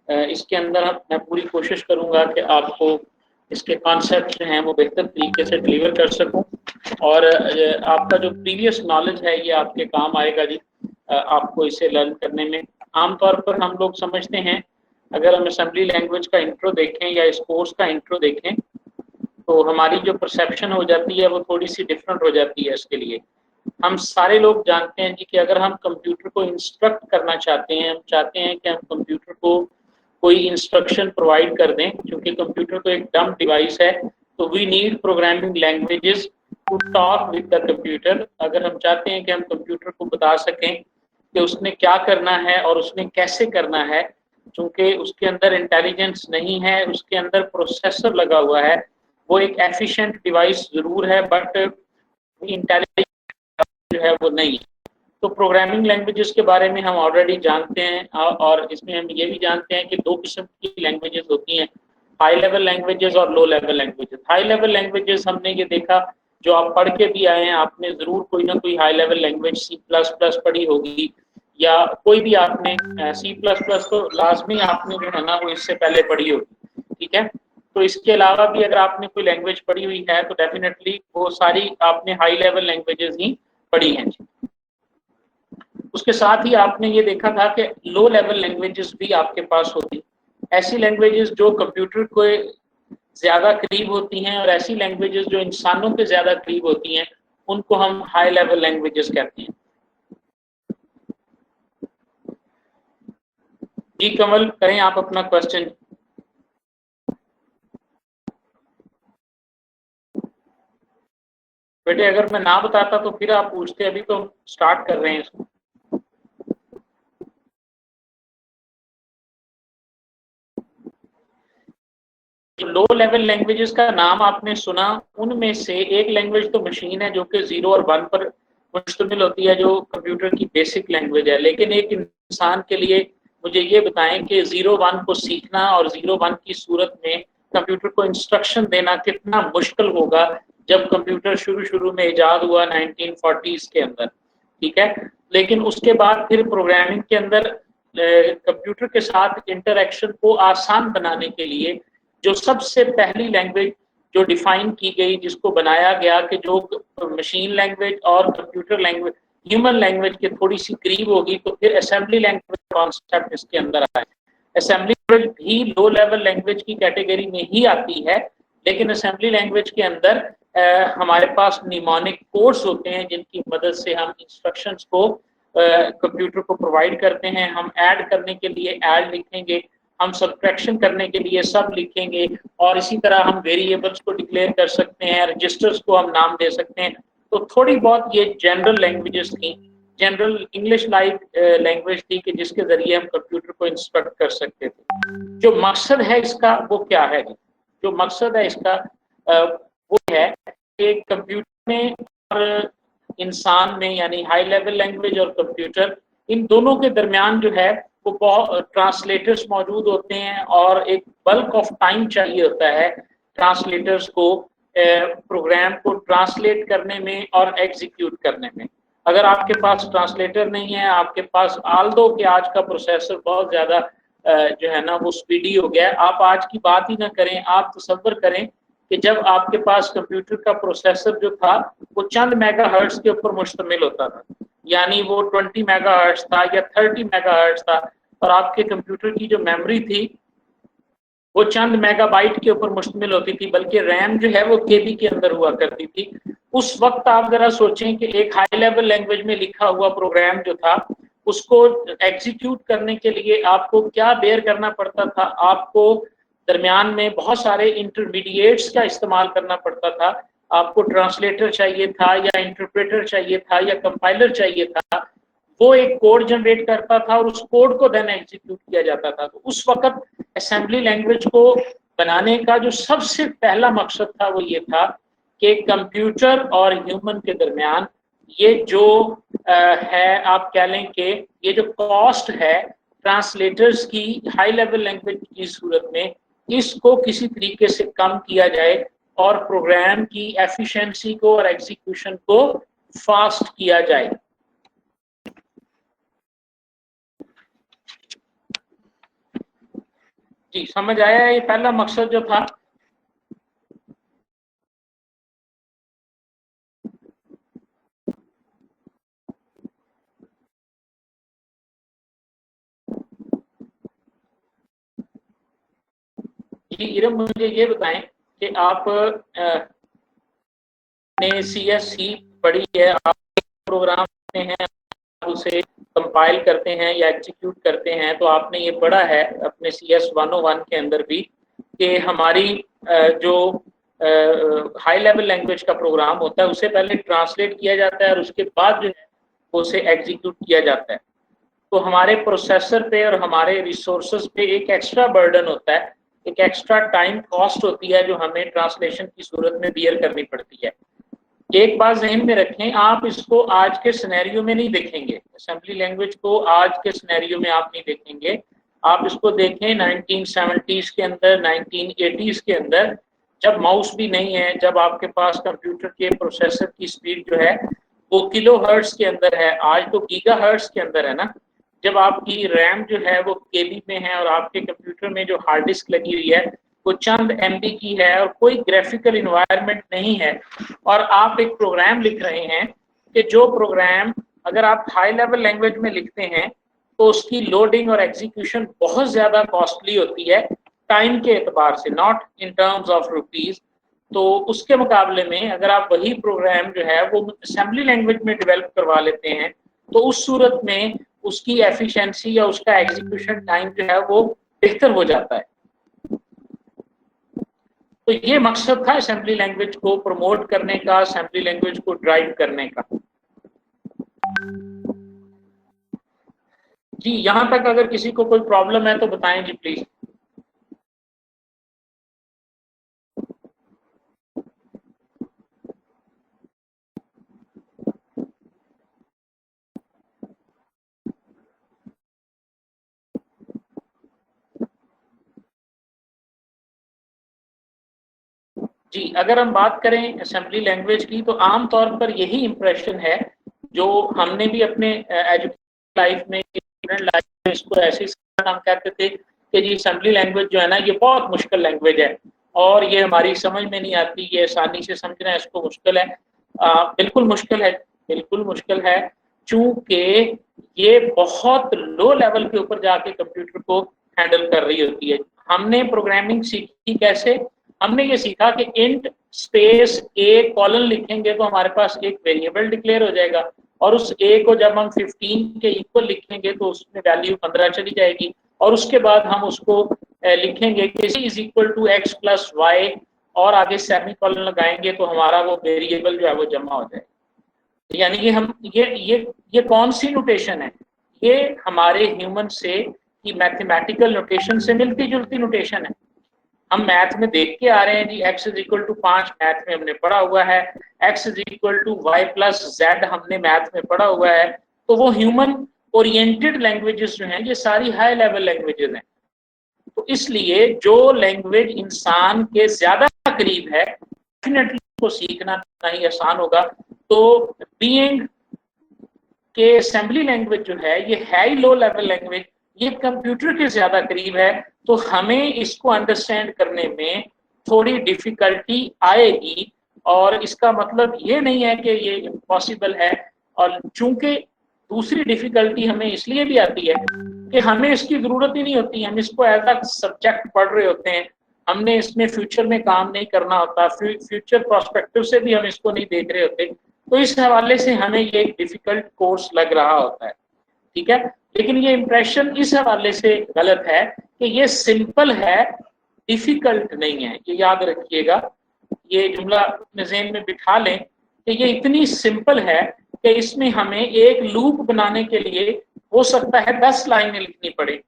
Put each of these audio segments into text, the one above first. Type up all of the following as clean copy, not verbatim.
इसके अंदर मैं पूरी कोशिश करूंगा कि आपको इसके कॉन्सेप्ट जो हैं वो बेहतर तरीके से डिलीवर कर सकूं और आपका जो प्रीवियस नॉलेज है ये आपके काम आएगा जी, आपको इसे लर्न करने में। आमतौर पर हम लोग समझते हैं, अगर हम असेंबली लैंग्वेज का इंट्रो देखें या इस कोर्स का इंट्रो देखें तो हमारी जो परसेप्शन हो जाती है वो थोड़ी सी डिफरेंट हो जाती है। इसके लिए हम सारे लोग जानते हैं जी कि अगर हम कंप्यूटर को इंस्ट्रक्ट करना चाहते हैं, हम चाहते हैं कि हम कंप्यूटर को कोई इंस्ट्रक्शन प्रोवाइड कर दें, क्योंकि कंप्यूटर तो एक डम्ब डिवाइस है, तो we need programming languages to talk with the computer. अगर हम चाहते हैं कि हम कंप्यूटर को बता सकें कि उसने क्या करना है और उसने कैसे करना है, क्योंकि उसके अंदर इंटेलिजेंस नहीं है, उसके अंदर प्रोसेसर लगा हुआ है, वो एक एफिशिएंट डिवाइस जरूर है बट इंटेलिजेंस जो है वो नहीं। तो प्रोग्रामिंग लैंग्वेजेस के बारे में हम ऑलरेडी जानते हैं और इसमें हम ये भी जानते हैं कि दो किस्म की लैंग्वेजेस होती हैं, हाई लेवल लैंग्वेजेस और low level languages. High level languages हमने ये देखा, जो आप पढ़ के भी आए हैं, आपने ज़रूर कोई ना कोई हाई लेवल लैंग्वेज C++ पढ़ी होगी या कोई भी आपने C++ तो लाजमी आपने जो है ना वो इससे पहले पढ़ी होगी, ठीक है। तो इसके अलावा भी अगर आपने कोई लैंग्वेज पढ़ी हुई है तो डेफिनेटली वो सारी आपने हाई लेवल लैंग्वेजेस ही पढ़ी हैं। उसके साथ ही आपने ये देखा था कि लो लेवल लैंग्वेजेस भी आपके पास होती, ऐसी लैंग्वेजेस जो कंप्यूटर को ज्यादा करीब होती हैं और ऐसी लैंग्वेजेस जो इंसानों के ज्यादा करीब होती हैं, उनको हम हाई लेवल लैंग्वेजेस कहते हैं। जी कमल, करें आप अपना क्वेश्चन। बेटे अगर मैं ना बताता तो फिर आप पूछते, अभी तो स्टार्ट कर रहे हैं इसको। लो लेवल लैंग्वेजेस का नाम आपने सुना, उनमें से एक लैंग्वेज तो मशीन है जो कि 0 और 1 पर मुश्तमिल होती है, जो कंप्यूटर की बेसिक लैंग्वेज है। लेकिन एक इंसान के लिए मुझे ये बताएं कि 0-1 को सीखना और 0-1 की सूरत में कंप्यूटर को इंस्ट्रक्शन देना कितना मुश्किल होगा जब कंप्यूटर शुरू में इजाद हुआ 1940s के अंदर, ठीक है। लेकिन उसके बाद फिर प्रोग्रामिंग के अंदर कंप्यूटर के साथ इंटरेक्शन को आसान बनाने के लिए जो सबसे पहली लैंग्वेज जो डिफाइन की गई, जिसको बनाया गया कि जो मशीन लैंग्वेज और कंप्यूटर लैंग्वेज ह्यूमन लैंग्वेज के थोड़ी सी करीब होगी, तो फिर असेंबली लैंग्वेज कॉन्सेप्ट इसके अंदर आया। असेंबली लैंग्वेज भी लो लेवल लैंग्वेज की कैटेगरी में ही आती है, लेकिन असेंबली लैंग्वेज के अंदर हमारे पास निमोनिक कोड्स होते हैं जिनकी मदद से हम इंस्ट्रक्शंस को कंप्यूटर को प्रोवाइड करते हैं। हम ऐड करने के लिए ऐड लिखेंगे, हम सब्ट्रैक्शन करने के लिए सब लिखेंगे, और इसी तरह हम वेरिएबल्स को डिक्लेयर कर सकते हैं, रजिस्टर्स को हम नाम दे सकते हैं। तो थोड़ी बहुत ये जनरल लैंग्वेजेस थी, जनरल इंग्लिश लाइक लैंग्वेज थी कि जिसके जरिए हम कंप्यूटर को इंस्ट्रक्ट कर सकते थे। जो मकसद है इसका वो क्या है? जो मकसद है इसका वो है कि कंप्यूटर में और इंसान में, यानी हाई लेवल लैंग्वेज और कंप्यूटर, इन दोनों के दरमियान जो है वो बहुत ट्रांसलेटर्स मौजूद होते हैं और एक बल्क ऑफ टाइम चाहिए होता है ट्रांसलेटर्स को प्रोग्राम को ट्रांसलेट करने में और एग्जीक्यूट करने में। अगर आपके पास ट्रांसलेटर नहीं है, आपके पास आल्दो कि आज का प्रोसेसर बहुत ज़्यादा जो है ना वो स्पीडी हो गया है, आप आज की बात ही ना करें, आप तसव्वुर करें कि जब आपके पास कंप्यूटर का प्रोसेसर जो था वो चंद मेगाहर्ट्ज़ के ऊपर मुश्तमिल होता था, यानी वो 20 मेगाहर्ट्ज़ था या 30 मेगाहर्ट्ज़ था, और आपके कंप्यूटर की जो मेमोरी थी वो चंद मेगाबाइट के ऊपर मुश्तमिल होती थी, बल्कि रैम जो है वो केबी के अंदर हुआ करती थी। उस वक्त आप जरा सोचें कि एक हाई लेवल लैंग्वेज में लिखा हुआ प्रोग्राम जो था उसको एग्जीक्यूट करने के लिए आपको क्या बेयर करना पड़ता था। आपको दरमियान में बहुत सारे इंटरमीडिएट्स का इस्तेमाल करना पड़ता था। आपको ट्रांसलेटर चाहिए था या इंटरप्रेटर चाहिए था या कंपाइलर चाहिए था, वो एक कोड जनरेट करता था और उस कोड को देन एग्जीक्यूट किया जाता था। तो उस वक्त असेंबली लैंग्वेज को बनाने का जो सबसे पहला मकसद था वो ये था कि कंप्यूटर और ह्यूमन के दरमियान ये जो है, आप कह लें कि ये जो कॉस्ट है ट्रांसलेटर्स की हाई लेवल लैंग्वेज की सूरत में, इसको किसी तरीके से कम किया जाए और प्रोग्राम की एफिशिएंसी को और एग्जीक्यूशन को फास्ट किया जाए। जी समझ आया ये पहला मकसद जो था। जी इरम मुझे ये बताएं कि आप ने सीएससी पढ़ी है, आप प्रोग्राम हैं उसे कंपाइल करते हैं या एग्जीक्यूट करते हैं, तो आपने ये पढ़ा है अपने CS 101 के अंदर भी कि हमारी जो हाई लेवल लैंग्वेज का प्रोग्राम होता है उसे पहले ट्रांसलेट किया जाता है और उसके बाद जो है उसे एग्जीक्यूट किया जाता है। तो हमारे प्रोसेसर पे और हमारे रिसोर्सेज पे एक एक्स्ट्रा बर्डन होता है, एक एक्स्ट्रा टाइम कॉस्ट होती है जो हमें ट्रांसलेशन की सूरत में बियर करनी पड़ती है। एक बात ज़हन में रखें, आप इसको आज के सिनेरियो में नहीं देखेंगे, असेंबली लैंग्वेज को आज के सिनेरियो में आप नहीं देखेंगे, आप इसको देखें 1970s के अंदर, 1980s के अंदर, जब माउस भी नहीं है, जब आपके पास कंप्यूटर के प्रोसेसर की स्पीड जो है वो किलो हर्ट्ज के अंदर है, आज तो गीगा हर्ट्ज के अंदर है ना। जब आपकी रैम जो है वो केबी में है और आपके कंप्यूटर में जो हार्ड डिस्क लगी हुई है वो चंद MB की है और कोई ग्राफिकल इन्वायरमेंट नहीं है, और आप एक प्रोग्राम लिख रहे हैं कि जो प्रोग्राम अगर आप हाई लेवल लैंग्वेज में लिखते हैं तो उसकी लोडिंग और एग्जीक्यूशन बहुत ज़्यादा कॉस्टली होती है टाइम के एतबार से, not in terms of rupees. तो उसके मुकाबले में अगर आप वही प्रोग्राम जो है वो असेंबली लैंग्वेज में डेवलप करवा लेते हैं तो उस सूरत में उसकी एफिशिएंसी या उसका एग्जीक्यूशन टाइम जो है वो बेहतर हो जाता है। तो ये मकसद था असेंबली लैंग्वेज को प्रमोट करने का, असेंबली लैंग्वेज को ड्राइव करने का। जी यहाँ तक अगर किसी को कोई प्रॉब्लम है तो बताएं जी प्लीज। जी अगर हम बात करें असेंबली लैंग्वेज की तो आम तौर पर यही इंप्रेशन है जो हमने भी अपने एजुकेशन लाइफ में, स्टूडेंट लाइफ में इसको ऐसे ही हम कहते थे कि जी असेंबली लैंग्वेज जो है ना ये बहुत मुश्किल लैंग्वेज है और ये हमारी समझ में नहीं आती, ये आसानी से समझना इसको मुश्किल है। बिल्कुल मुश्किल है, बिल्कुल मुश्किल है, चूंकि ये बहुत लो लेवल के ऊपर जाके कंप्यूटर को हैंडल कर रही होती है। हमने प्रोग्रामिंग सीखी कैसे? हमने ये सीखा कि इंट स्पेस ए कॉलन लिखेंगे तो हमारे पास एक वेरिएबल डिक्लेयर हो जाएगा और उस ए को जब हम 15 के इक्वल लिखेंगे तो उसमें वैल्यू 15 चली जाएगी और उसके बाद हम उसको लिखेंगे कि is equal to x plus y और आगे सेमी कॉलन लगाएंगे तो हमारा वो वेरिएबल जो है वो जमा हो जाएगा। यानी कि हम ये कौन सी नोटेशन है? ये हमारे ह्यूमन से की मैथमेटिकल नोटेशन से मिलती जुलती नोटेशन है। हम मैथ में देख के आ रहे हैं जी x is equal to 5 math में हमने पढ़ा हुआ है, x is equal to y plus z हमने मैथ में पढ़ा हुआ है। तो वो ह्यूमन ओरिएंटेड लैंग्वेजेस जो हैं ये सारी हाई लेवल लैंग्वेजेस हैं। तो इसलिए जो लैंग्वेज इंसान के ज्यादा करीब है डेफिनेटली उसको सीखना नहीं आसान होगा। तो बीइंग के असेंबली लैंग्वेज जो है ये हाई लो लेवल लैंग्वेज, ये कंप्यूटर के ज्यादा करीब है, तो हमें इसको अंडरस्टैंड करने में थोड़ी डिफिकल्टी आएगी। और इसका मतलब ये नहीं है कि ये इम्पॉसिबल है, और चूंकि दूसरी डिफिकल्टी हमें इसलिए भी आती है कि हमें इसकी जरूरत ही नहीं होती, हम इसको एज अ सब्जेक्ट पढ़ रहे होते हैं, हमने इसमें फ्यूचर में काम नहीं करना होता, फ्यूचर प्रोस्पेक्टिव से भी हम इसको नहीं देख रहे होते, तो इस हवाले से हमें ये एक डिफिकल्ट कोर्स लग रहा होता है। ठीक है, लेकिन ये इंप्रेशन इस हवाले से गलत है कि ये सिंपल है, डिफिकल्ट नहीं है। ये याद रखिएगा, ये जुमला अपने ज़हन में बिठा लें कि ये इतनी सिंपल है कि इसमें हमें एक लूप बनाने के लिए हो सकता है 10 लाइनें लिखनी पड़े,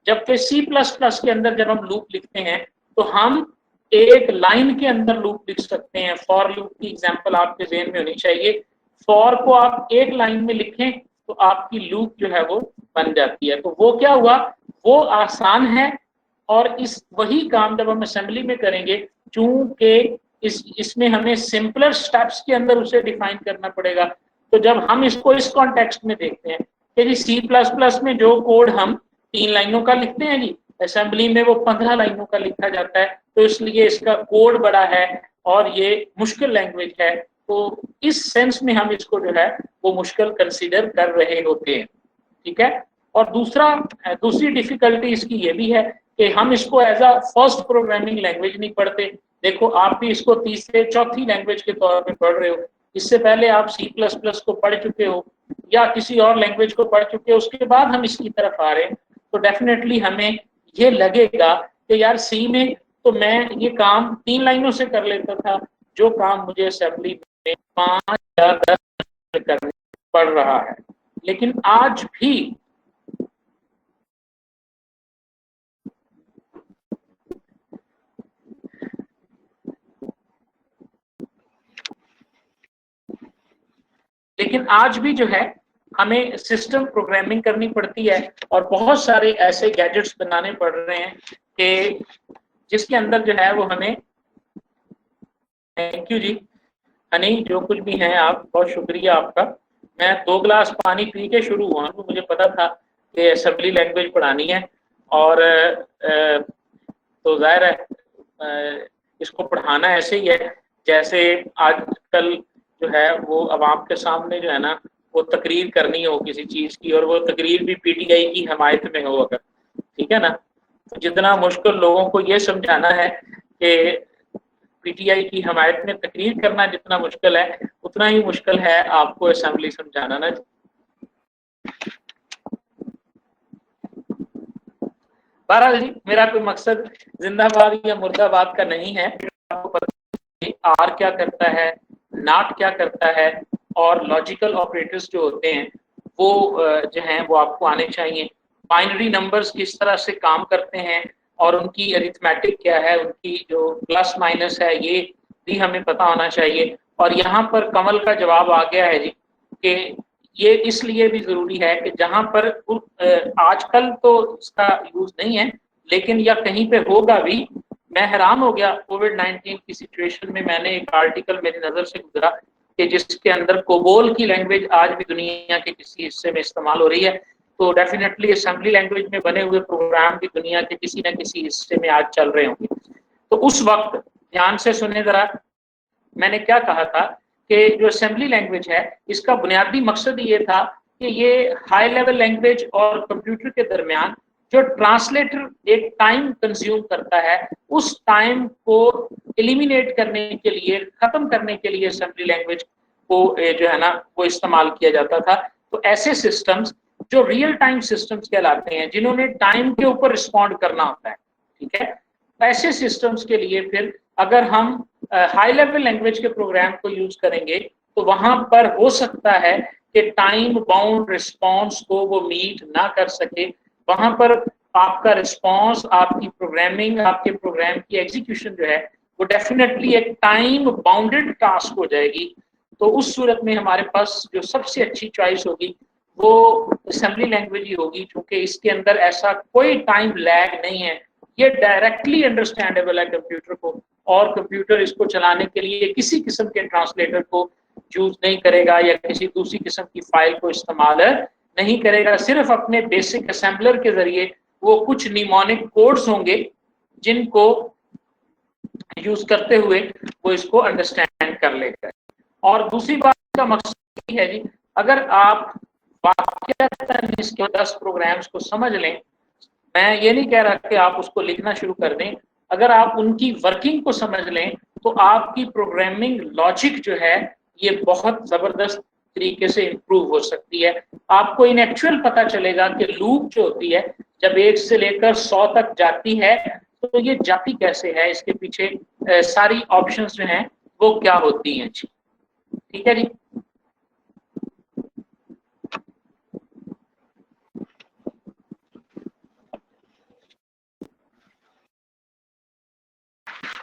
जबकि C++ के अंदर जब हम लूप लिखते हैं तो हम एक लाइन के अंदर लूप लिख सकते हैं। फॉर लूप की एग्जांपल आपके ज़हन में होनी चाहिए। फॉर को आप एक लाइन में लिखें तो आपकी लूप जो है वो बन जाती है। तो वो क्या हुआ, वो आसान है। और इस वही काम जब हम असेंबली में करेंगे, चूंकि इसमें हमें सिंपलर स्टेप्स के अंदर उसे डिफाइन करना पड़ेगा। तो जब हम इसको इस कॉन्टेक्स्ट में देखते हैं कि जी C++ में जो कोड हम 3 लाइनों का लिखते हैं जी, असेंबली में वो 15 लाइनों का लिखा जाता है, तो इसलिए इसका कोड बड़ा है और ये मुश्किल लैंग्वेज है। तो इस सेंस में हम इसको जो है वो मुश्किल कंसीडर कर रहे होते हैं, ठीक है। और दूसरी डिफिकल्टी इसकी ये भी है कि हम इसको as a first programming language नहीं पढ़ते। देखो आप भी इसको तीसरे चौथी लैंग्वेज के तौर पे पढ़ रहे हो, इससे पहले आप C++ को पढ़ चुके हो या किसी और लैंग्वेज को पढ़ चुके हो, उसके बाद हम इसकी तरफ आ रहे हैं। तो डेफिनेटली हमें ये लगेगा कि यार सी में तो मैं ये काम 3 लाइनों से कर लेता था, जो काम मुझे असेंबली में 5 या 10 करना पड़ रहा है। लेकिन आज भी जो है हमें सिस्टम प्रोग्रामिंग करनी पड़ती है और बहुत सारे ऐसे गैजेट्स बनाने पड़ रहे हैं कि जिसके अंदर जो है वो हमें, थैंक यू जी हनी, जो कुछ भी है आप, बहुत शुक्रिया आपका। मैं 2 गिलास पानी पी के शुरू हुआ, तो मुझे पता था कि असेंबली लैंग्वेज पढ़ानी है और तो जाहिर है इसको पढ़ाना ऐसे ही है जैसे आजकल जो है वो अवाम के सामने जो है ना वो तकरीर करनी हो किसी चीज़ की, और वो तकरीर भी पीटीआई की हिमायत में हो अगर, ठीक है ना। तो जितना मुश्किल लोगों को ये समझाना है कि पीटीआई की हिमायत में तकरीर करना जितना मुश्किल है, उतना ही मुश्किल है आपको असेंबली समझाना ना। बहरहाल जी, मेरा कोई मकसद जिंदाबाद या मुर्दाबाद का नहीं है। आपको पता है आर क्या करता है, नॉट क्या करता है, और लॉजिकल ऑपरेटर्स जो होते हैं वो जो हैं वो आपको आने चाहिए। बाइनरी नंबर्स किस तरह से काम करते हैं और उनकी अरिथमेटिक क्या है, उनकी जो प्लस माइनस है, ये भी हमें पता होना चाहिए। और यहाँ पर कमल का जवाब आ गया है जी कि ये इसलिए भी ज़रूरी है कि जहाँ पर आजकल तो इसका यूज़ नहीं है, लेकिन या कहीं पे होगा भी। मैं हैरान हो गया कोविड-19 की सिचुएशन में, मैंने एक आर्टिकल मेरी नज़र से गुजरा कि जिसके अंदर कोबोल की लैंग्वेज आज भी दुनिया के किसी हिस्से में इस्तेमाल हो रही है। तो डेफिनेटली असेंबली लैंग्वेज में बने हुए प्रोग्राम भी दुनिया के किसी न किसी हिस्से में आज चल रहे होंगे। तो उस वक्त ध्यान से सुने ज़रा, मैंने क्या कहा था कि जो असेंबली लैंग्वेज है इसका बुनियादी मकसद ये था कि ये हाई लेवल लैंग्वेज और कंप्यूटर के दरमियान जो ट्रांसलेटर एक टाइम कंज्यूम करता है, उस टाइम को एलिमिनेट करने के लिए, खत्म करने के लिए असेंबली लैंग्वेज को जो है ना वो इस्तेमाल किया जाता था। तो ऐसे सिस्टम्स जो रियल टाइम सिस्टम्स कहलाते हैं, जिन्होंने टाइम के ऊपर रिस्पॉन्ड करना होता है, ठीक है, ऐसे सिस्टम्स के लिए फिर अगर हम हाई लेवल लैंग्वेज के प्रोग्राम को यूज करेंगे तो वहां पर हो सकता है कि टाइम बाउंड रिस्पॉन्स को वो मीट ना कर सके। वहां पर आपका रिस्पॉन्स, आपकी प्रोग्रामिंग, आपके प्रोग्राम की एग्जीक्यूशन जो है वो डेफिनेटली एक टाइम बाउंडेड टास्क हो जाएगी। तो उस सूरत में हमारे पास जो सबसे अच्छी चॉइस होगी वो असेंबली लैंग्वेज ही होगी, क्योंकि इसके अंदर ऐसा कोई टाइम लैग नहीं है। ये डायरेक्टली अंडरस्टैंडेबल है कंप्यूटर को, और कंप्यूटर इसको चलाने के लिए किसी किस्म के ट्रांसलेटर को यूज नहीं करेगा या किसी दूसरी किस्म की फाइल को इस्तेमाल नहीं करेगा। सिर्फ अपने बेसिक असेंबलर के जरिए वो कुछ निमोनिक कोड्स होंगे जिनको यूज करते हुए वो इसको अंडरस्टैंड कर लेगा। और दूसरी बात का मकसद है जी, अगर आप वाकई इसके 10 प्रोग्राम्स को समझ लें, मैं ये नहीं कह रहा कि आप उसको लिखना शुरू कर दें, अगर आप उनकी वर्किंग को समझ लें तो आपकी प्रोग्रामिंग लॉजिक जो है ये बहुत ज़बरदस्त तरीके से इम्प्रूव हो सकती है। आपको इन एक्चुअल पता चलेगा कि लूप जो होती है जब 1 से लेकर 100 तक जाती है तो ये जाती कैसे है, इसके पीछे सारी ऑप्शंस जो हैं वो क्या होती हैं जी। ठीक है जी।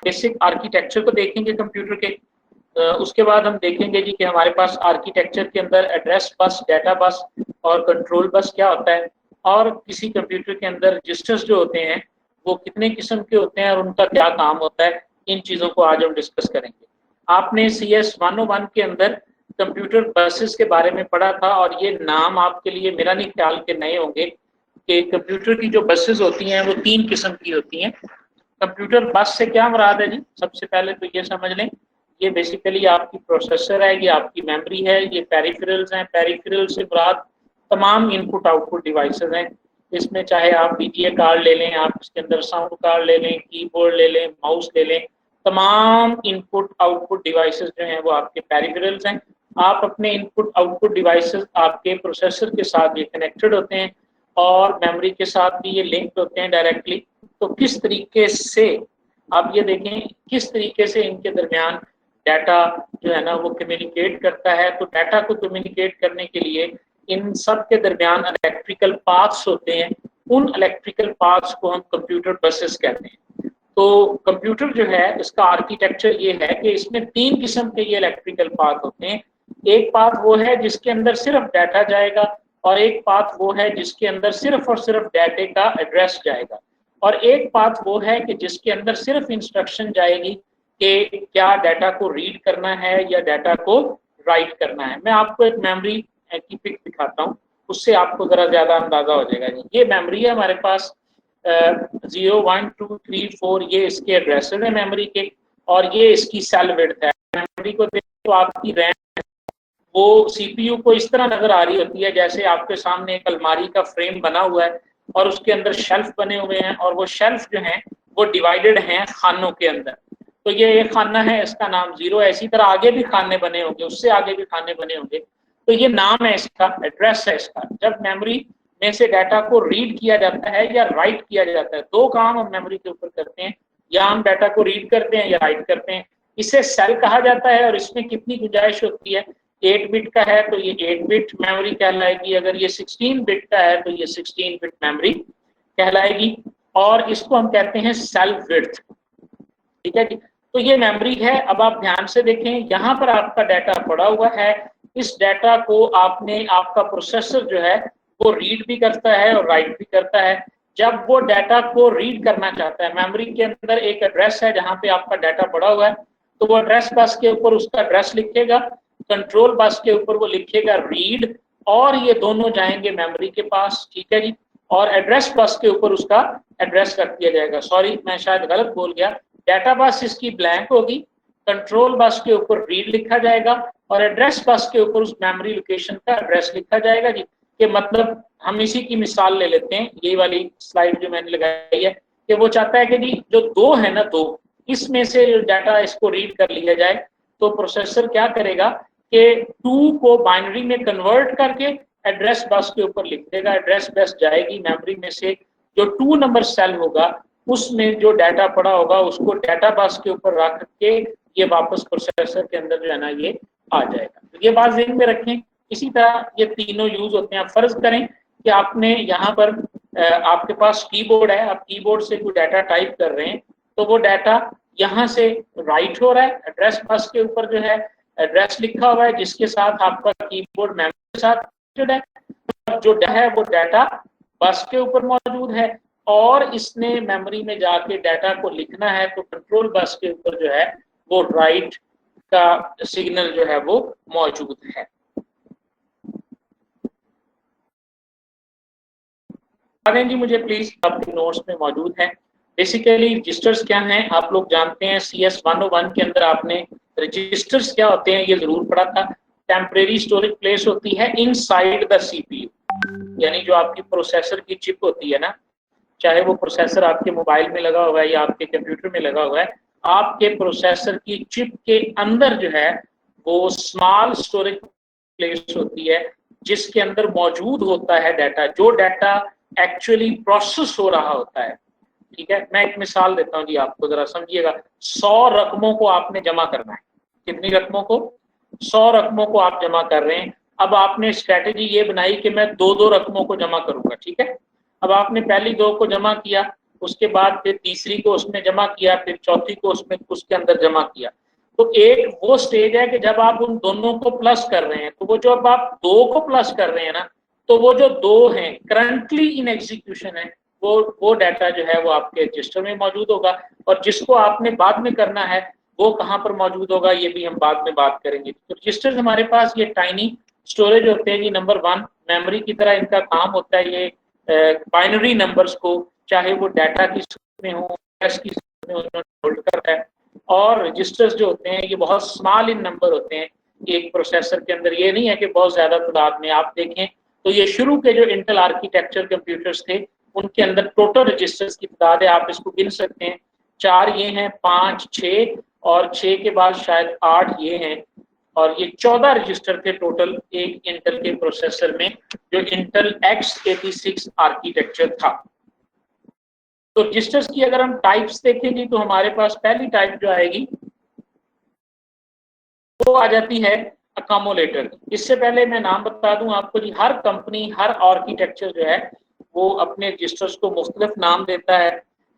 बेसिक आर्किटेक्चर को देखेंगे कंप्यूटर के, उसके बाद हम देखेंगे जी कि हमारे पास आर्किटेक्चर के अंदर एड्रेस बस, डाटा बस और कंट्रोल बस क्या होता है, और किसी कंप्यूटर के अंदर रजिस्टर्स जो होते हैं वो कितने किस्म के होते हैं और उनका क्या काम होता है। इन चीज़ों को आज हम डिस्कस करेंगे। आपने CS 101 के अंदर कंप्यूटर बसेस के बारे में पढ़ा था, और ये नाम आपके लिए मेरा नहीं ख्याल के नए होंगे। कि कंप्यूटर की जो बसेस होती हैं वो 3 किस्म की होती हैं। कंप्यूटर बस से क्या मुराद है जी? सबसे पहले तो ये समझ लें, ये बेसिकली आपकी प्रोसेसर है, ये आपकी मेमोरी है, ये पेरिफेरल्स हैं। पेरिफेरल से मुराद तमाम इनपुट आउटपुट डिवाइसेस हैं। इसमें चाहे आप वीजीए कार्ड ले लें, आप इसके अंदर साउंड कार्ड ले लें, कीबोर्ड ले लें, माउस ले लें, तमाम इनपुट आउटपुट डिवाइसेस जो हैं वो आपके पेरिफेरल्स हैं। आप अपने इनपुट आउटपुट डिवाइसेस आपके प्रोसेसर के साथ ये कनेक्टेड होते हैं और मेमोरी के साथ भी ये लिंक्ड होते हैं डायरेक्टली। तो किस तरीके से आप ये देखें, किस तरीके से इनके दरमियान डाटा जो है ना वो कम्युनिकेट करता है। तो डाटा को कम्युनिकेट करने के लिए इन सब के दरमियान इलेक्ट्रिकल पाथ्स होते हैं। उन इलेक्ट्रिकल पाथ्स को हम कंप्यूटर बसेस कहते हैं। तो कंप्यूटर जो है इसका आर्किटेक्चर ये है कि इसमें 3 किस्म के ये इलेक्ट्रिकल पाथ होते हैं। एक पाथ वो है जिसके अंदर सिर्फ डाटा जाएगा, और एक पाथ वो है जिसके अंदर सिर्फ और सिर्फ डाटे का एड्रेस जाएगा, और एक पाथ वो है कि जिसके अंदर सिर्फ इंस्ट्रक्शन जाएगी कि क्या डाटा को रीड करना है या डाटा को राइट करना है। मैं आपको एक मेमोरी की पिक दिखाता हूँ, उससे आपको जरा ज्यादा अंदाजा हो जाएगा। ये मेमोरी है हमारे पास, 0 1 2 3 4 ये इसके एड्रेसेस है मेमोरी के, और ये इसकी सेल विड्थ है। मेमोरी को देखो तो आपकी रैम वो सीपीयू को इस तरह नजर आ रही होती है जैसे आपके सामने एक अलमारी का फ्रेम बना हुआ है और उसके अंदर शेल्फ बने हुए हैं, और वो शेल्फ जो हैं वो डिवाइडेड हैं खानों के अंदर। तो ये एक खाना है, इसका नाम 0 है। इसी तरह आगे भी खाने बने होंगे, उससे आगे भी खाने बने होंगे। तो ये नाम है इसका, एड्रेस है इसका। जब मेमोरी में से डाटा को रीड किया जाता है या राइट किया जाता है, 2 काम हम मेमोरी के ऊपर करते हैं, या हम डाटा को रीड करते हैं या राइट करते हैं। इसे सेल कहा जाता है, और इसमें कितनी गुंजाइश होती है। 8 बिट का है तो ये 8 बिट मेमोरी कहलाएगी, अगर ये 16 बिट का है तो ये 16 बिट मेमोरी कहलाएगी, और इसको हम कहते हैं सेल विड्थ। ठीक है जी। तो ये मेमोरी है। अब आप ध्यान से देखें, यहाँ पर आपका डाटा पड़ा हुआ है। इस डाटा को आपने, आपका प्रोसेसर जो है वो रीड भी करता है और राइट भी करता है। जब वो डाटा को रीड करना चाहता है, मेमोरी के अंदर एक एड्रेस है जहाँ पे आपका डाटा पड़ा हुआ है, तो वो एड्रेस बस के ऊपर उसका एड्रेस लिखेगा, कंट्रोल बस के ऊपर वो लिखेगा रीड, और ये दोनों जाएंगे मेमोरी के पास। ठीक है जी। और एड्रेस बस के ऊपर उसका एड्रेस रख दिया जाएगा। सॉरी, मैं शायद गलत बोल गया, डाटा बस इसकी ब्लैंक होगी, कंट्रोल बस के ऊपर रीड लिखा जाएगा, और एड्रेस बस के ऊपर उस मेमोरी लोकेशन का एड्रेस लिखा जाएगा जी। कि मतलब हम इसी की मिसाल ले लेते हैं, यही वाली स्लाइड जो मैंने लगाई है, कि वो चाहता है कि जी जो 2 है ना, 2 इसमें से डाटा इसको रीड कर लिया जाए। तो प्रोसेसर क्या करेगा कि 2 को बाइनरी में कन्वर्ट करके एड्रेस बस के ऊपर लिख देगा। एड्रेस बस जाएगी मेमोरी में से, जो 2 नंबर सेल होगा उसमें जो डाटा पड़ा होगा उसको डाटा बस के ऊपर रख के ये वापस प्रोसेसर के अंदर जो है ना ये आ जाएगा। तो ये बात ध्यान में रखें। इसी तरह ये तीनों यूज होते हैं। फर्ज करें कि आपने यहाँ पर आपके पास कीबोर्ड है, आप कीबोर्ड से कोई डाटा टाइप कर रहे हैं, तो वो डाटा यहाँ से राइट हो रहा है, एड्रेस बस के ऊपर जो है एड्रेस लिखा हुआ है जिसके साथ आपका कीबोर्ड मेमोरी के साथ जुड़ा है, जो है वो डाटा बस के ऊपर मौजूद है, और इसने मेमोरी में जाके डाटा को लिखना है, तो कंट्रोल बस के ऊपर जो है वो राइट का सिग्नल जो है वो मौजूद है। जी मुझे प्लीज, आपके नोट्स में मौजूद है। बेसिकली रजिस्टर्स क्या हैं आप लोग जानते हैं, CS 101 के अंदर आपने रजिस्टर्स क्या होते हैं ये जरूर पढ़ा था। टेम्परेरी स्टोरेज प्लेस होती है इनसाइड द सीपीयू, यानी जो आपकी प्रोसेसर की चिप होती है ना, चाहे वो प्रोसेसर आपके मोबाइल में लगा हुआ है या आपके कंप्यूटर में लगा हुआ है, आपके प्रोसेसर की चिप के अंदर जो है वो स्मॉल स्टोरेज प्लेस होती है जिसके अंदर मौजूद होता है डाटा, जो डाटा एक्चुअली प्रोसेस हो रहा होता है। ठीक है, मैं एक मिसाल देता हूँ जी, आपको जरा समझिएगा। 100 रकमों को आपने जमा करना है। कितनी रकमों को? 100 रकमों को आप जमा कर रहे हैं। अब आपने स्ट्रेटेजी ये बनाई कि मैं 2-2 रकमों को जमा करूंगा। ठीक है, अब आपने पहली 2 को जमा किया, उसके बाद फिर तीसरी को उसमें जमा किया, फिर चौथी को उसमें उसके अंदर जमा किया। तो एक वो स्टेज है कि जब आप उन दोनों को प्लस कर रहे हैं, तो वो जो अब आप 2 को प्लस कर रहे हैं ना, तो वो जो 2 हैं करंटली इन एग्जीक्यूशन है, वो डाटा जो है वो आपके रजिस्टर में मौजूद होगा, और जिसको आपने बाद में करना है वो कहाँ पर मौजूद होगा ये भी हम बाद में बात करेंगे। तो रजिस्टर्स हमारे पास ये टाइनी स्टोरेज होते हैं जी। नंबर 1 मेमोरी की तरह इनका काम होता है, ये बाइनरी नंबर्स को, चाहे वो डाटा की सूरत में हो, कैश की सूरत में, उन्होंने होल्ड कर है। और रजिस्टर्स जो होते हैं ये बहुत स्मॉल इन नंबर होते हैं एक प्रोसेसर के अंदर, ये नहीं है कि बहुत ज्यादा तादाद में। आप देखें तो ये शुरू के जो इंटेल आर्किटेक्चर कंप्यूटर्स थे उनके अंदर टोटल रजिस्टर्स की तादाद है, आप इसको गिन सकते हैं, 4 ये हैं, 5, 6 और 6 के बाद शायद 8 ये हैं, और ये 14 रजिस्टर थे टोटल एक इंटेल के प्रोसेसर में, जो इंटेल x86 आर्किटेक्चर था। तो रजिस्टर्स की अगर हम टाइप्स देखेंगे तो हमारे पास पहली टाइप जो आएगी वो आ जाती है अकोमोलेटर। इससे पहले मैं नाम बता दूं आपको जी, हर कंपनी, हर आर्किटेक्चर जो है वो अपने रजिस्टर्स को मुख्तलिफ नाम देता है।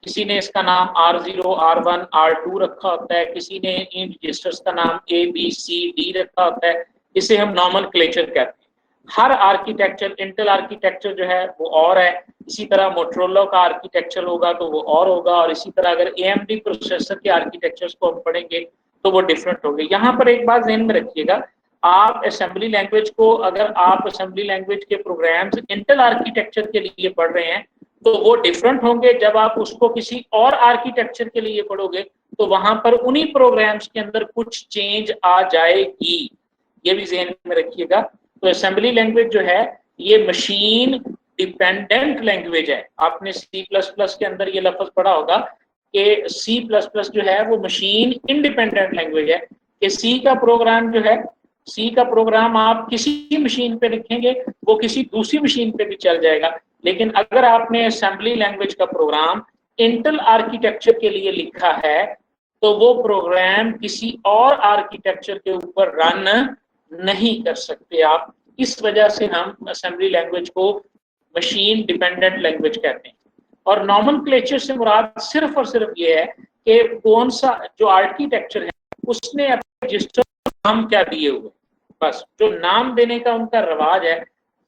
किसी ने इसका नाम R0, R1, R2 रखा होता है, किसी ने इन रजिस्टर्स का नाम A, B, C, D रखा होता है, इसे हम नॉमेनक्लेचर कहते हैं। हर आर्किटेक्चर, इंटेल आर्किटेक्चर जो है वो और है, इसी तरह मोटरोला का आर्किटेक्चर होगा तो वो और होगा, और इसी तरह अगर AMD प्रोसेसर के आर्किटेक्चर्स को हम पढ़ेंगे तो वो डिफरेंट होंगे। यहाँ पर एक बात ध्यान में रखिएगा, आप असेंबली लैंग्वेज को, अगर आप असेंबली लैंग्वेज के प्रोग्राम्स इंटेल आर्किटेक्चर के लिए पढ़ रहे हैं तो वो डिफरेंट होंगे। जब आप उसको किसी और आर्किटेक्चर के लिए पढ़ोगे तो वहां पर उन्हीं प्रोग्राम्स के अंदर कुछ चेंज आ जाएगी, ये भी ध्यान में रखिएगा। तो असेंबली लैंग्वेज जो है ये मशीन डिपेंडेंट लैंग्वेज है। आपने C++ के अंदर ये लफ्ज पढ़ा होगा कि C++ जो है वो मशीन इंडिपेंडेंट लैंग्वेज है, कि C का प्रोग्राम जो है, C का प्रोग्राम आप किसी मशीन पे लिखेंगे वो किसी दूसरी मशीन पे भी चल जाएगा। लेकिन अगर आपने असेंबली लैंग्वेज का प्रोग्राम इंटेल आर्किटेक्चर के लिए लिखा है तो वो प्रोग्राम किसी और आर्किटेक्चर के ऊपर रन नहीं कर सकते आप। इस वजह से हम असेंबली लैंग्वेज को मशीन डिपेंडेंट लैंग्वेज कहते हैं। और नॉमेनक्लेचर से मुराद सिर्फ और सिर्फ ये है कि कौन सा जो आर्किटेक्चर है उसने अपने रजिस्टर नाम क्या दिए हुए, बस जो नाम देने का उनका रवाज है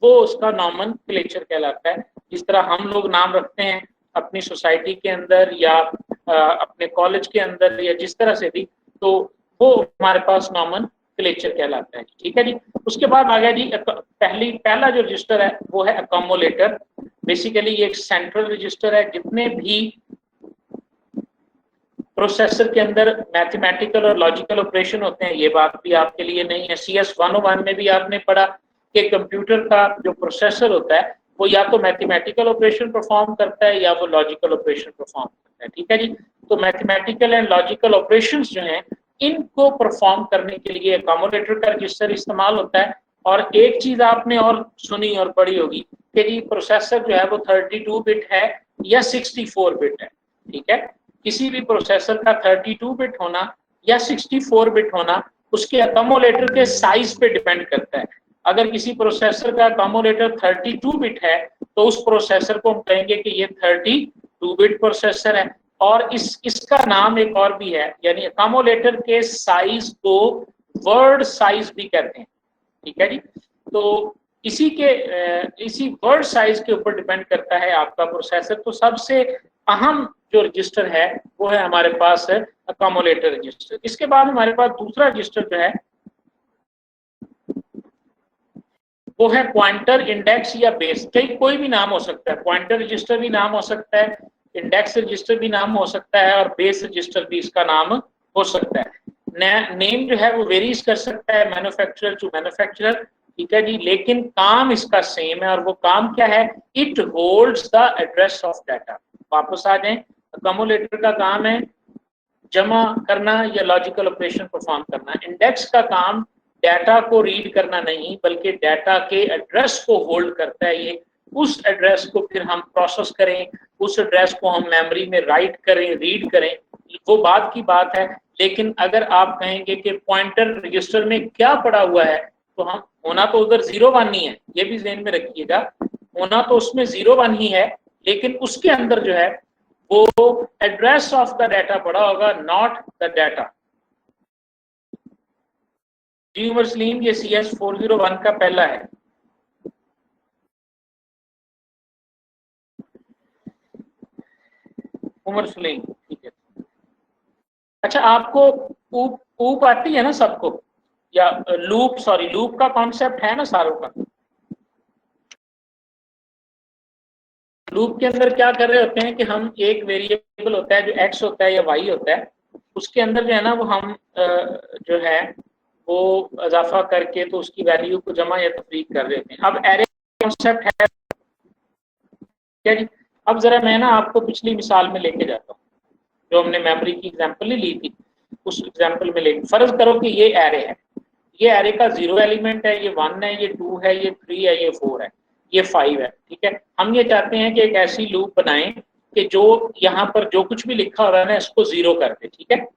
वो उसका नॉमेनक्लेचर कहलाता है। जिस तरह हम लोग नाम रखते हैं अपनी सोसाइटी के अंदर या अपने कॉलेज के अंदर या जिस तरह से भी, तो वो हमारे पास नॉमेनक्लेचर कहलाता है। ठीक है जी। उसके बाद आ गया जी पहला जो रजिस्टर है वो है अकोमोलेटर। बेसिकली ये एक सेंट्रल रजिस्टर है, जितने भी प्रोसेसर के अंदर मैथमेटिकल और लॉजिकल ऑपरेशन होते हैं, ये बात भी आपके लिए नहीं है। CS 101 में भी आपने पढ़ा कि कंप्यूटर का जो प्रोसेसर होता है वो या तो मैथमेटिकल ऑपरेशन परफॉर्म करता है या वो लॉजिकल ऑपरेशन परफॉर्म करता है। ठीक है जी। तो मैथमेटिकल एंड लॉजिकल ऑपरेशंस जो हैं इनको परफॉर्म करने के लिए अकोमोलेटर का रजिस्टर इस्तेमाल होता है। और एक चीज आपने और सुनी और पढ़ी होगी कि जी प्रोसेसर जो है वो 32 बिट है या 64 बिट है। ठीक है। किसी भी प्रोसेसर का 32 बिट होना या 64 बिट होना उसके अकोमोलेटर के साइज पे डिपेंड करता है। अगर किसी प्रोसेसर का अकोमोलेटर 32 बिट है तो उस प्रोसेसर को हम कहेंगे कि ये 32 बिट प्रोसेसर है। और इसका नाम एक और भी है, यानी अकोमोलेटर के साइज को वर्ड साइज भी कहते हैं। ठीक है जी। तो इसी वर्ड साइज के ऊपर डिपेंड करता है आपका प्रोसेसर। तो सबसे अहम जो रजिस्टर है वो है हमारे पास अकोमोलेटर रजिस्टर। इसके बाद हमारे पास दूसरा रजिस्टर जो है वो है पॉइंटर, इंडेक्स या बेस। कोई भी नाम हो सकता है, पॉइंटर रजिस्टर भी नाम हो सकता है, इंडेक्स रजिस्टर भी नाम हो सकता है, और बेस रजिस्टर भी इसका नाम हो सकता है। नेम जो है वो वेरीज कर सकता है मैन्युफैक्चरर टू मैन्युफैक्चरर। ठीक है जी। लेकिन काम इसका सेम है, और वो काम क्या है? It holds the address of data. वापस आ जाएं, अकोमोलेटर का काम है जमा करना या लॉजिकल ऑपरेशन परफॉर्म करना। इंडेक्स का काम डाटा को रीड करना नहीं बल्कि डाटा के एड्रेस को होल्ड करता है। ये उस एड्रेस को फिर हम प्रोसेस करें, उस एड्रेस को हम मेमोरी में राइट करें, रीड करें, वो बात की बात है। लेकिन अगर आप कहेंगे कि पॉइंटर रजिस्टर में क्या पड़ा हुआ है तो हम होना तो उधर 0 1 ही है, ये भी ध्यान में रखिएगा। होना तो उसमें 0 1 ही है, लेकिन उसके अंदर जो है वो एड्रेस ऑफ द डाटा पड़ा होगा, नॉट द डाटा। जी उमर सलीम, ये CS 401 का पहला है। उमर सलीम, ठीक है। अच्छा, आपको ऊप ऊप आती है ना सबको, या लूप, सॉरी लूप का कॉन्सेप्ट है ना सारों का? लूप के अंदर क्या कर रहे होते हैं कि हम एक वेरिएबल होता है जो x होता है या y होता है, उसके अंदर जो है ना वो हम जो है वो इजाफा करके तो उसकी वैल्यू को जमा या तफरीक कर देते हैं। अब एरे कॉन्सेप्ट है क्या जी। अब जरा मैं ना आपको पिछली मिसाल में लेके जाता हूँ, जो हमने मेमोरी की एग्जांपल ली थी, उस एग्जांपल में ले फर्ज करो कि ये एरे है, ये एरे का 0 एलिमेंट है, ये 1 है, ये 2 है, ये 3 है, ये 4 है, ये 5 है। ठीक है, हम ये चाहते हैं कि एक ऐसी लूप बनाएं कि जो यहाँ पर जो कुछ भी लिखा हो रहा है ना इसको 0 कर दे। ठीक है,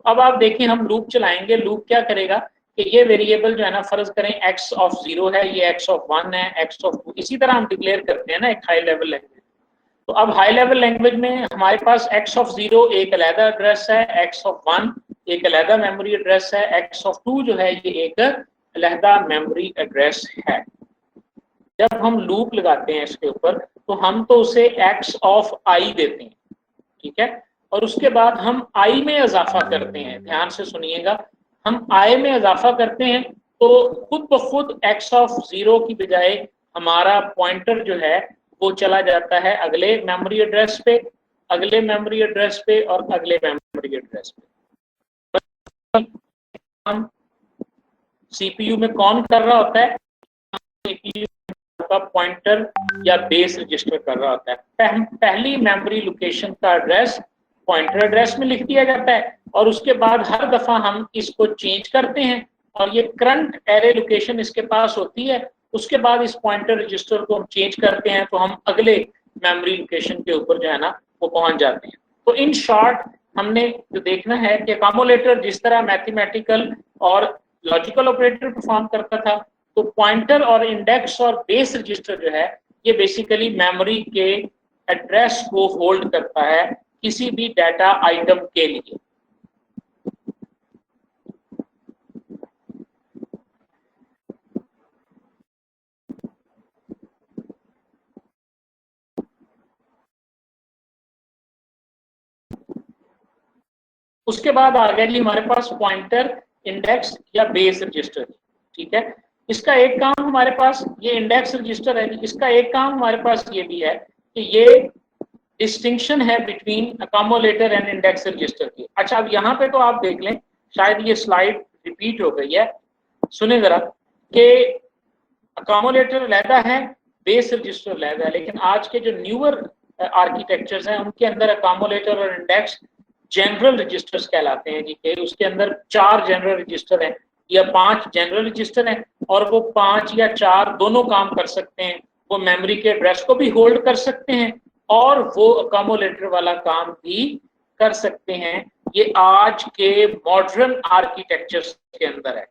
अब आप देखिए हम लूप चलाएंगे, लूप क्या करेगा कि ये वेरिएबल जो है ना फर्ज करें x ऑफ 0 है, ये x ऑफ 1 है, x ऑफ 2, इसी तरह हम डिक्लेयर करते हैं ना एक हाई लेवल लैंग्वेज। तो अब हाई लेवल लैंग्वेज में हमारे पास x ऑफ 0 एक अलहदा एड्रेस है, x ऑफ 1 एक अलहदा मेमोरी एड्रेस है, x ऑफ 2 जो है ये एक अलहदा मेमोरी एड्रेस है। जब हम लूप लगाते हैं इसके ऊपर तो हम तो उसे x ऑफ i देते हैं। ठीक है, और उसके बाद हम i में इजाफा करते हैं। ध्यान से सुनिएगा, हम i में इजाफा करते हैं तो खुद ब खुद x ऑफ 0 की बजाय हमारा पॉइंटर जो है वो चला जाता है अगले मेमोरी एड्रेस पे, अगले मेमोरी एड्रेस पे और अगले मेमोरी एड्रेस पे। हम सीपीयू में कौन कर रहा होता है, सीपीयू का पॉइंटर या बेस रजिस्टर कर रहा होता है। पहली मेमोरी लोकेशन का एड्रेस पॉइंटर एड्रेस में लिख दिया जाता है और उसके बाद हर दफा हम इसको चेंज करते हैं और ये करंट एरे लोकेशन इसके पास होती है। उसके बाद इस पॉइंटर रजिस्टर को हम चेंज करते हैं तो हम अगले मेमोरी लोकेशन के ऊपर जो है ना वो पहुंच जाते हैं। तो इन शॉर्ट हमने जो देखना है कि अकोमोलेटर जिस तरह मैथमेटिकल और लॉजिकल ऑपरेटर परफॉर्म करता था, तो पॉइंटर और इंडेक्स और बेस रजिस्टर जो है ये बेसिकली मेमोरी के एड्रेस को होल्ड करता है किसी भी डाटा आइटम के लिए। उसके बाद आ गया जी हमारे पास पॉइंटर, इंडेक्स या बेस रजिस्टर। ठीक है, इसका एक काम हमारे पास ये इंडेक्स रजिस्टर है, इसका एक काम हमारे पास ये भी है कि ये डिस्टिंक्शन है between accumulator and index register की। अच्छा, अब यहाँ पे तो आप देख लें, शायद ये स्लाइड रिपीट हो गई है, सुने जरा कि अकोमोलेटर अलहदा है, बेस रजिस्टर अलहदा है, लेकिन आज के जो न्यूअर आर्किटेक्चर्स हैं उनके अंदर अकोमोलेटर और इंडेक्स जनरल रजिस्टर्स कहलाते हैं जी, के उसके अंदर 4 जनरल रजिस्टर हैं या 5 जनरल रजिस्टर हैं और वो 5 या 4 दोनों काम कर सकते हैं। वो मेमोरी के एड्रेस को भी होल्ड कर सकते हैं और वो अकोमोलेटर वाला काम भी कर सकते हैं। ये आज के मॉडर्न आर्किटेक्चर्स के अंदर है।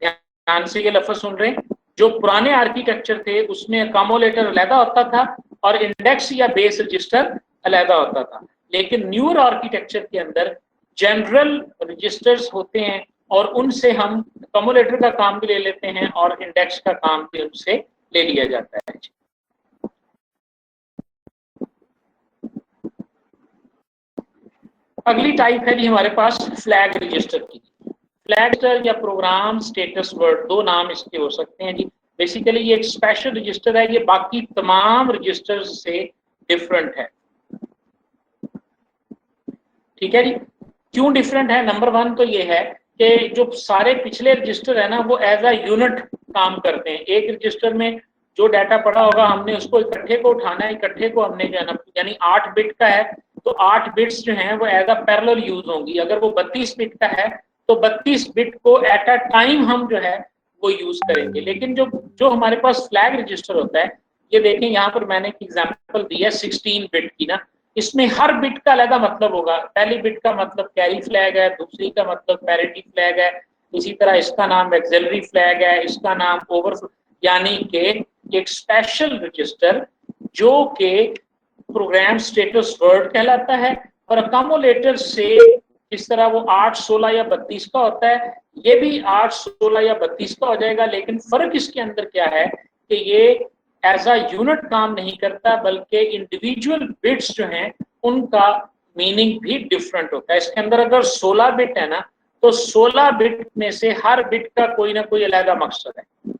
ध्यान से ये लफ्ज सुन रहे हैं, जो पुराने आर्किटेक्चर थे उसमें अकोमोलेटर अलहदा होता था और इंडेक्स या बेस रजिस्टर अलहदा होता था, लेकिन न्यूअर आर्किटेक्चर के अंदर जनरल रजिस्टर्स होते हैं और उनसे हम अकोमोलेटर का काम भी ले लेते हैं और इंडेक्स का काम भी उनसे ले लिया जाता है। अगली टाइप है जी हमारे पास फ्लैग रजिस्टर की। फ्लैग रजिस्टर या प्रोग्राम स्टेटस वर्ड, दो नाम इसके हो सकते हैं जी। बेसिकली ये एक स्पेशल रजिस्टर है, ये बाकी तमाम रजिस्टर से डिफरेंट है। ठीक है जी, क्यों डिफरेंट है? नंबर 1 तो ये है कि जो सारे पिछले रजिस्टर है ना वो एज अ यूनिट काम करते हैं। एक रजिस्टर में जो डाटा पड़ा होगा हमने उसको इकट्ठे को उठाना है, इकट्ठे को हमने जो है ना, यानी 8 बिट का है तो 8 बिट्स जो हैं वो एज अ पैरेलल यूज होंगी। अगर वो 32 बिट का है तो 32 बिट को एट अ टाइम हम जो है वो यूज करेंगे। लेकिन जो जो हमारे पास फ्लैग रजिस्टर होता है, ये देखें यहाँ पर मैंने एक एग्जांपल दी है 16 बिट की ना, इसमें हर बिट का अलग मतलब होगा। पहली बिट का मतलब कैरी फ्लैग है, दूसरी का मतलब पैरिटी फ्लैग है, इसी तरह इसका नाम एक्सिलरी फ्लैग है, इसका नाम ओवरफ्लो, यानी कि एक स्पेशल रजिस्टर जो कि प्रोग्राम स्टेटस वर्ड कहलाता है। और अकोमोलेटर से जिस तरह वो 8, 16 या 32 का होता है, ये भी 8, 16 या 32 का हो जाएगा। लेकिन फर्क इसके अंदर क्या है कि ये एज अ यूनिट काम नहीं करता, बल्कि इंडिविजुअल बिट्स जो हैं उनका मीनिंग भी डिफरेंट होता है। इसके अंदर अगर 16 बिट है ना तो 16 बिट में से हर बिट का कोई ना कोई अलग मकसद है।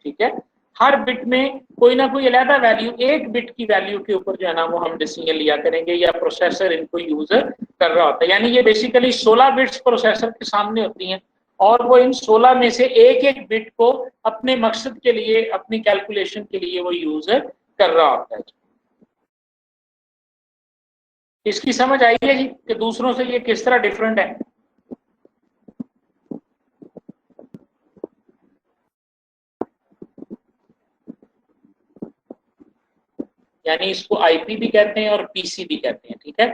ठीक है, हर बिट में कोई ना कोई अलग वैल्यू, एक बिट की वैल्यू के ऊपर जो है ना वो हम डिसीजन लिया करेंगे या प्रोसेसर इनको यूज कर रहा होता है। यानी ये बेसिकली 16 बिट्स प्रोसेसर के सामने होती हैं और वो इन 16 में से एक एक बिट को अपने मकसद के लिए, अपनी कैलकुलेशन के लिए वो यूज कर रहा होता है। इसकी समझ आई है जी कि दूसरों से ये किस तरह डिफरेंट है? यानी इसको आईपी भी कहते हैं और पीसी भी कहते हैं, ठीक है।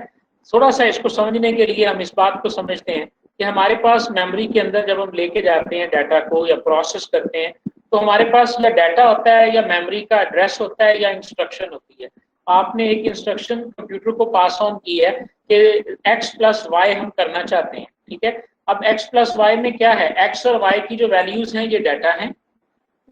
थोड़ा सा इसको समझने के लिए हम इस बात को समझते हैं कि हमारे पास मेमोरी के अंदर जब हम लेके जाते हैं डाटा को या प्रोसेस करते हैं, तो हमारे पास या डाटा होता है या मेमोरी का एड्रेस होता है या इंस्ट्रक्शन होती है। आपने एक इंस्ट्रक्शन कंप्यूटर को पास ऑन की है कि x प्लस वाई हम करना चाहते हैं, ठीक है। अब x प्लस वाई में क्या है, x और y की जो वैल्यूज हैं ये डाटा हैं,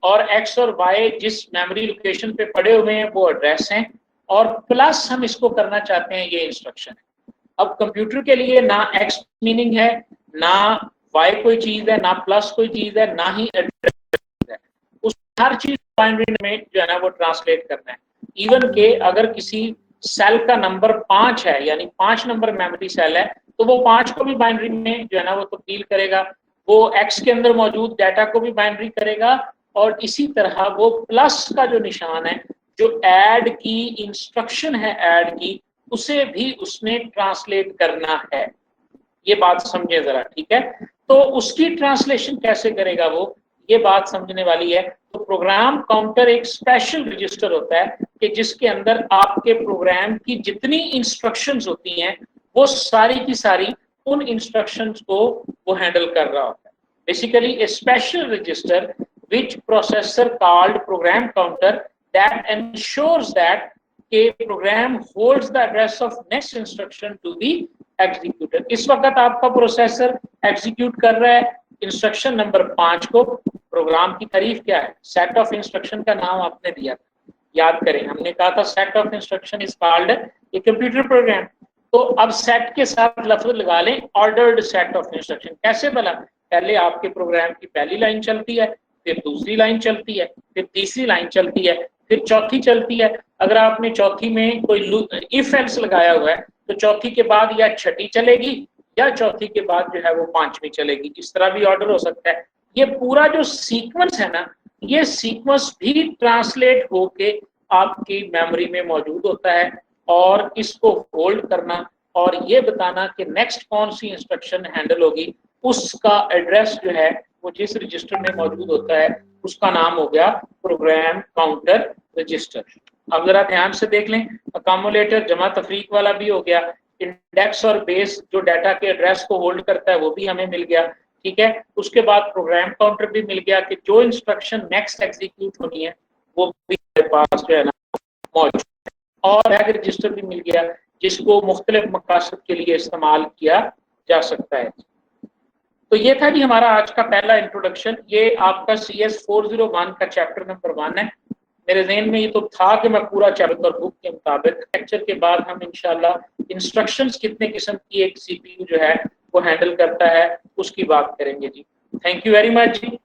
और x और y जिस मेमोरी लोकेशन पे पड़े हुए हैं वो एड्रेस हैं, और प्लस हम इसको करना चाहते हैं, ये इंस्ट्रक्शन है। अब कंप्यूटर के लिए ना x मीनिंग है, ना y कोई चीज है, ना प्लस कोई चीज है, ना ही एड्रेस है। उस हर चीज बाइनरी में जो है ना वो ट्रांसलेट करना है। इवन के अगर किसी सेल का नंबर 5 है, यानी 5 नंबर मेमोरी सेल है, तो वो 5 को भी बाइनरी में जो है ना वो तब्दील करेगा। वो x के अंदर मौजूद डाटा को भी बाइनरी करेगा, और इसी तरह वो प्लस का जो निशान है, जो ऐड की इंस्ट्रक्शन है ऐड की, उसे भी उसने ट्रांसलेट करना है। ये बात समझे जरा, ठीक है। तो उसकी ट्रांसलेशन कैसे करेगा वो, ये बात समझने वाली है। तो प्रोग्राम काउंटर एक स्पेशल रजिस्टर होता है कि जिसके अंदर आपके प्रोग्राम की जितनी इंस्ट्रक्शंस होती हैं वो सारी की सारी उन इंस्ट्रक्शंस को वो हैंडल कर रहा होता है। Basically A special register which processor called program counter that ensures that a program holds the address of next instruction to be executed। इस वक्त आपका प्रोसेसर एग्जीक्यूट कर रहा है इंस्ट्रक्शन नंबर 5 को। प्रोग्राम की तारीफ क्या है, सेट ऑफ इंस्ट्रक्शन का नाम आपने दिया था, याद करें हमने कहा था set of instruction is called a computer program. तो अब सेट के साथ लफ्ज लगा लें ऑर्डर्ड सेट ऑफ इंस्ट्रक्शन। कैसे भला, पहले आपके प्रोग्राम की पहली लाइन चलती है, फिर दूसरी लाइन चलती है, फिर तीसरी लाइन चलती है, फिर चौथी चलती है। अगर आपने चौथी में कोई इफ एल्स लगाया हुआ है तो चौथी के बाद या छठी चलेगी या चौथी के बाद जो है वो पांचवी चलेगी। इस तरह भी ऑर्डर हो सकता है। ये पूरा जो सीक्वेंस है ना, ये सीक्वेंस भी ट्रांसलेट होके आपकी मेमोरी में मौजूद होता है, और इसको होल्ड करना और ये बताना कि नेक्स्ट कौन सी इंस्ट्रक्शन हैंडल होगी, उसका एड्रेस जो है वो जिस रजिस्टर में मौजूद होता है उसका नाम हो गया प्रोग्राम काउंटर रजिस्टर। अब जरा ध्यान से देख लें, अकोमोलेटर जमा तफरीक वाला भी हो गया, इंडेक्स और बेस जो डाटा के एड्रेस को होल्ड करता है वो भी हमें मिल गया, ठीक है। उसके बाद प्रोग्राम काउंटर भी मिल गया कि जो इंस्ट्रक्शन नेक्स्ट एग्जीक्यूट होनी है वो भी हमारे पास जो है ना मौजूद है, और बैग रजिस्टर भी मिल गया जिसको मुख्तलिफ मकासद के लिए इस्तेमाल किया जा सकता है। तो ये था जी हमारा आज का पहला इंट्रोडक्शन। ये आपका CS401 का चैप्टर नंबर 1 है। मेरे ज़हन में ये तो था कि मैं पूरा चैप्टर बुक के मुताबिक, लेक्चर के बाद हम इंशाल्लाह इंस्ट्रक्शंस कितने किस्म की एक CPU जो है वो हैंडल करता है उसकी बात करेंगे जी। Thank you very much ji.